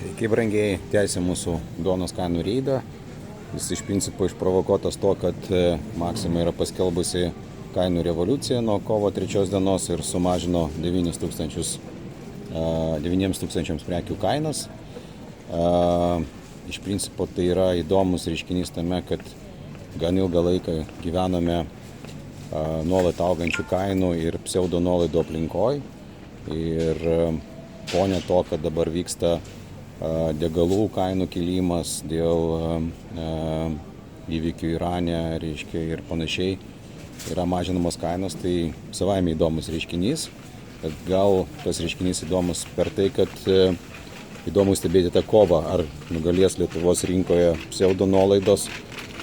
Sveiki, brangiai, tęsia mūsų duonos kainų reidą. Jis iš principo išprovokuotas to, kad Maxima yra paskelbusi kainų revoliuciją nuo kovo 3 dienos ir sumažino 9 tūkstančiams prekių kainas. Iš principo tai yra įdomus reiškinys tame, kad gan ilgą laiką gyvenome nuolat augančių kainų ir pseudo nuolaidų aplinkoj. Ir ponė to, kad dabar vyksta degalų kainų kilimas dėl įvykių Irane, reiškia, ir panašiai, yra mažinamos kainos, tai savaime įdomus reiškinys. Bet gal tas reiškinys įdomus per tai, kad įdomu stebėti tą kovą, ar nugalės Lietuvos rinkoje pseudo nuolaidos,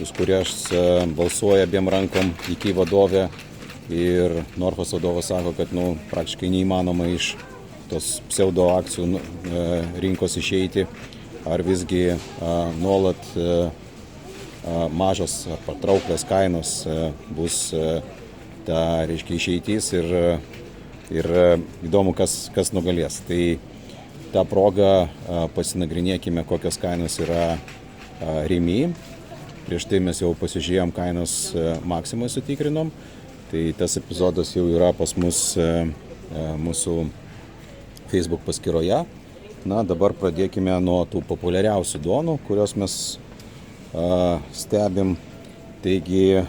už kurias balsuoja abiem rankom iki vadovė, ir Norfos vadovas sako, kad praktiškai neįmanoma iš tos pseudo akcijų rinkos išeiti, ar visgi nuolat mažos ar patrauklios kainos bus ta, reiškia, išeitis ir įdomu, kas nugalės. Tai tą progą pasinagrinėkime, kokios kainos yra Rimi. Prieš tai mes jau pasižiūrėjom kainos Maximai, sutikrinom. Tai tas epizodas jau yra pas mus mūsų Facebook paskyroje. Na, dabar pradėkime nuo tų populiariausių duonų, kurios mes stebim. Taigi,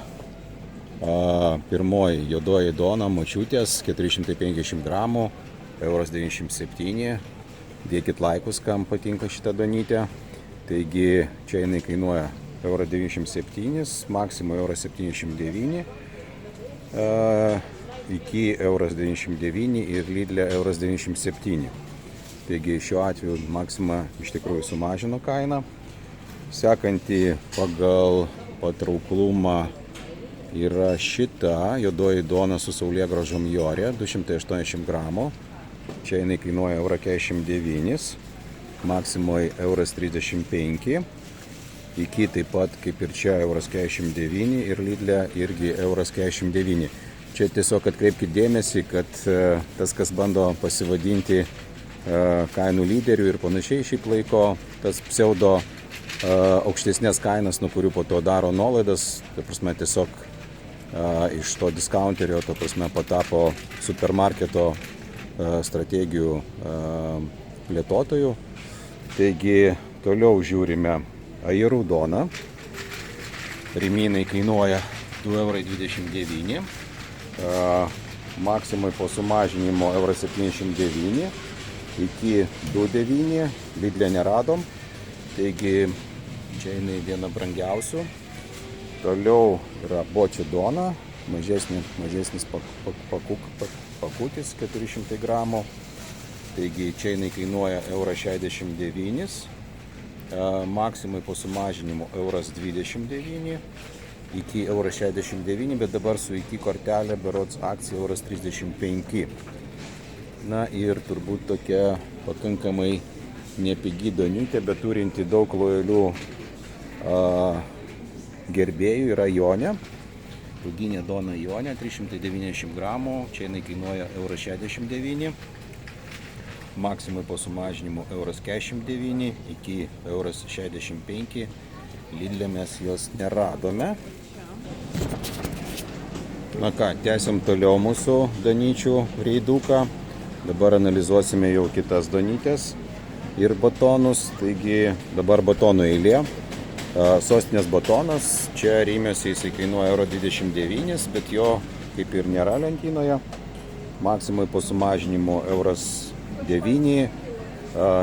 pirmoji juodoji duona močiutės 450 gramų, 1,97 €. Dėkit laikus, kam patinka šitą duonytę. Taigi, čia jinai kainuoja 1,97 €, Maxima 1,79 €. Iki 1,99 € ir Lidle 1,97 €. Taigi šiuo atveju Maxima iš tikrųjų sumažino kainą. Sekanti pagal patrauklumą yra šita juodoji duona su saulėgrąžom Jorė, 280 gramų. Čia jinai kainuoja 1,49 €, Maximoje 1,35 €. Iki taip pat kaip ir čia 1,49 € ir Lidle irgi 1,49 €. Čia tiesiog atkreipkite dėmesį, kad tas, kas bando pasivadinti kainų lyderių ir panašiai, šiaip laiko tas pseudo aukštesnės kainas, nuo kurių po to daro nuolaidas, ta prasme tiesiog iš to diskaunterio, ta prasme patapo supermarketo strategijų plėtotojų. Taigi toliau žiūrime ajerų duoną. Riminai kainuoja 2,29 €. Maximai po sumažinimo 1,79 €, iki 2,9 €, Lidle neradom, taigi čia jinai viena brangiausių. Toliau yra bočių duona, mažesnis pakutis 400 gramų, taigi čia jinai kainuoja 1,69 €, Maximai po sumažinimo 1,29 €, iki 1,69 €, bet dabar su iki kortelė berods akcija 1,35 €. Na ir turbūt tokia pakankamai nepigi duonytė, bet turinti daug lojalių gerbėjų yra Jonė. Ruginė duona Jonė, 390 gramų, čia jinai kainuoja 1,69 €, Maximai po sumažinimo 1,49 €, iki 1,65 €, Lidle mes jos neradome. Na ką, tęsiam toliau mūsų duonyčių reiduką. Dabar analizuosime jau kitas duonytės ir batonus. Taigi dabar batonų eilė. Sostinės batonas, čia Rimiuose jisai kainuoja 1,29 €, bet jo kaip ir nėra lentynoje. Maximai po sumažinimo 1,9 €.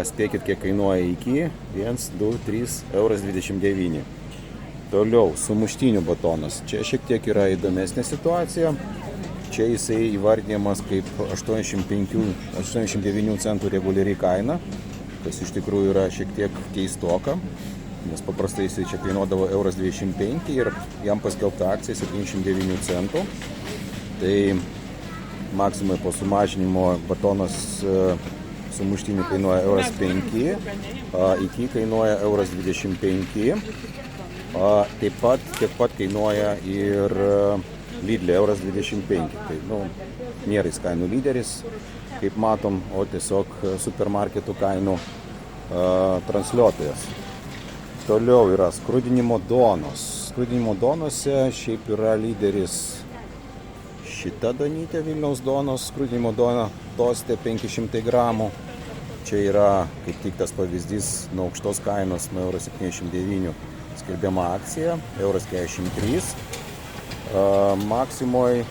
Spėkit, kiek kainuoja iki 1, 2, 3, 1,29 €. Toliau, sumuštinių batonas. Čia šiek tiek yra įdomesnė situacija. Čia jisai įvardinamas kaip 89 centų reguliari kaina, kas iš tikrųjų yra šiek tiek keistoka, nes paprastai jisai čia kainuodavo 1,25 € ir jam paskelbta akcija 79 centų. Tai Maximai po sumažinimo batonas sumuštinių kainuoja 1,5 €, iki kainuoja 1,25 €. Taip pat tiek pat kainuoja ir Lidle 1,25 €. Tai nėra jis kainų lyderis, kaip matom, o tiesiog supermarketų kainų transliuotojas. Toliau yra skrudinimo duonos. Skrudinimo duonose šiaip yra lyderis šita duonytė Vilniaus duonos, skrudinimo duona Tostė 500 gramų. Čia yra kaip tik tas pavyzdys nuo aukštos kainos nuo 1,79 skelbiama akcija, 1,43 Maksimoj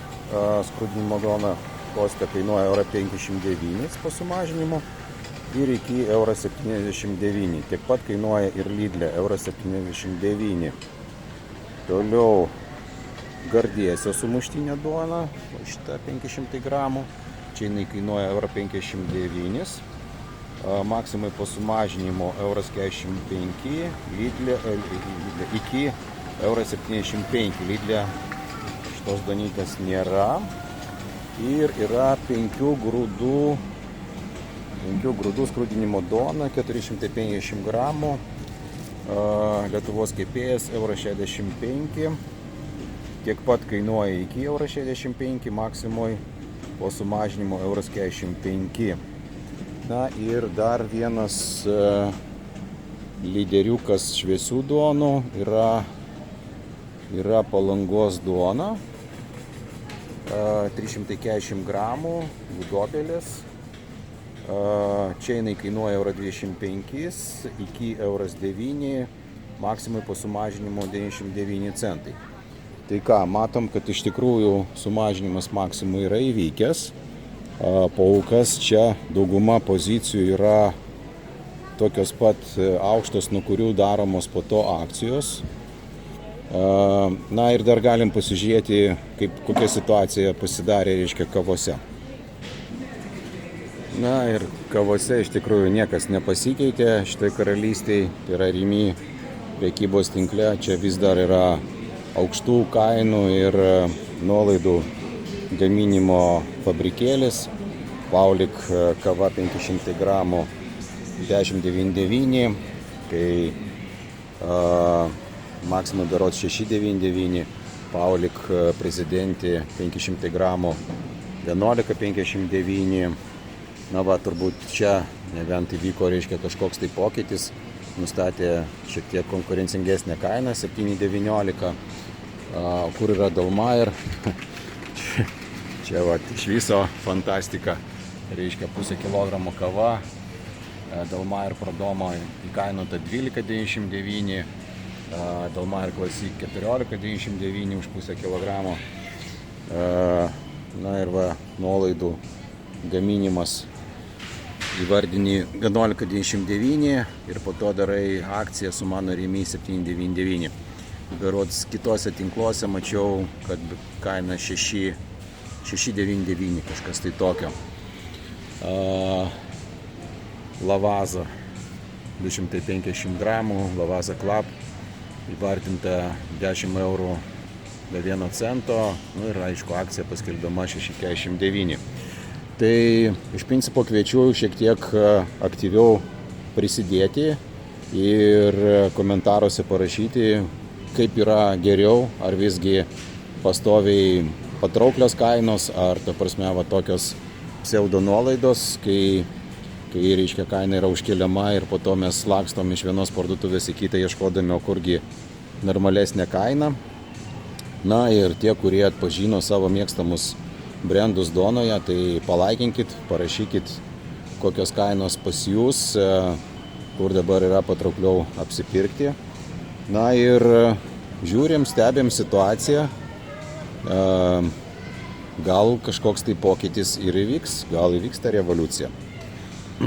skrudinimo duona Tostė kainuoja 1,59 po sumažinimo ir iki 1,79. Tiek pat kainuoja ir Lidlė 1,79. Toliau Gardėsio sumuštinė duona, šita 500 gramų, čia jinai kainuoja 1,59. Maksimai po sumažinimo 1,45, Lidlė iki 1,75. Lidlė šitos duonytės nėra. Ir yra 5 grūdų skrudinimo duona, 450 gramų, Lietuvos kepėjas 1,65 €. Tiek pat kainuoja iki 1,65 €, Maksimoj po sumažinimo 1,45 €. Na ir dar vienas lyderiukas šviesių duonų yra Palangos duona, 340 gramų, Gudobelės. Čia jinai kainuoja 1,25 € iki 1,9 €, Maksimai po sumažinimo 99 centai. Tai ką, matom, kad iš tikrųjų sumažinimas Maksimui yra įvykęs. Kol čia dauguma pozicijų yra tokios pat aukštos, nuo kurių daromos po to akcijos. Na ir dar galim pasižiūrėti, kokia situacija pasidarė, reiškia, kavose. Na ir kavose iš tikrųjų niekas nepasikeitė šitai karalystėje, tai yra Rimi prekybos tinkle, čia vis dar yra aukštų kainų ir nuolaidų gaminimo fabrikėlis. Paulik kava 500 gramų 10,99, kai Maksimai berods 6,99, Paulik prezidentė 500 gramų 11,59. Na va, turbūt čia nebent įvyko, reiškia, kažkoks tai pokytis, nustatė šiek tiek konkurencingesnę kainą 7,19. Kur yra Dalmair? Čia va, iš viso fantastika, reiškia, pusę kilogramo kava, Dalmair Pradomo įkainuota 12,99, Dalmair Classic 14,99 už pusę kilogramo. Na ir va, nuolaidų gaminimas įvardini 11,99 ir po to darai akciją su mano Rimi 7,99. Berods kitose tinkluose mačiau, kad kaina 6,99, kažkas tai tokio. Lavaza 250 gramų, Lavaza Club įvardinta 10 € be 1 cento, nu ir aišku, akcija paskelbiama 6,49. Tai iš principo kviečiu šiek tiek aktyviau prisidėti ir komentaruose parašyti, kaip yra geriau, ar visgi pastoviai patrauklios kainos, ar ta prasme va tokios pseudo nuolaidos, kai reiškia kaina yra užkeliama ir po to mes lakstom iš vienos parduotuvės į kitą ieškodami, o kurgi normalesnė kaina. Na ir tie, kurie atpažino savo mėgstamus brandus duonoje, tai palaikinkit, parašykit, kokios kainos pas jūs, kur dabar yra patraukliau apsipirkti. Na ir žiūrim, stebėm situaciją, gal kažkoks tai pokytis ir įvyks, gal įvyks ta revoliucija.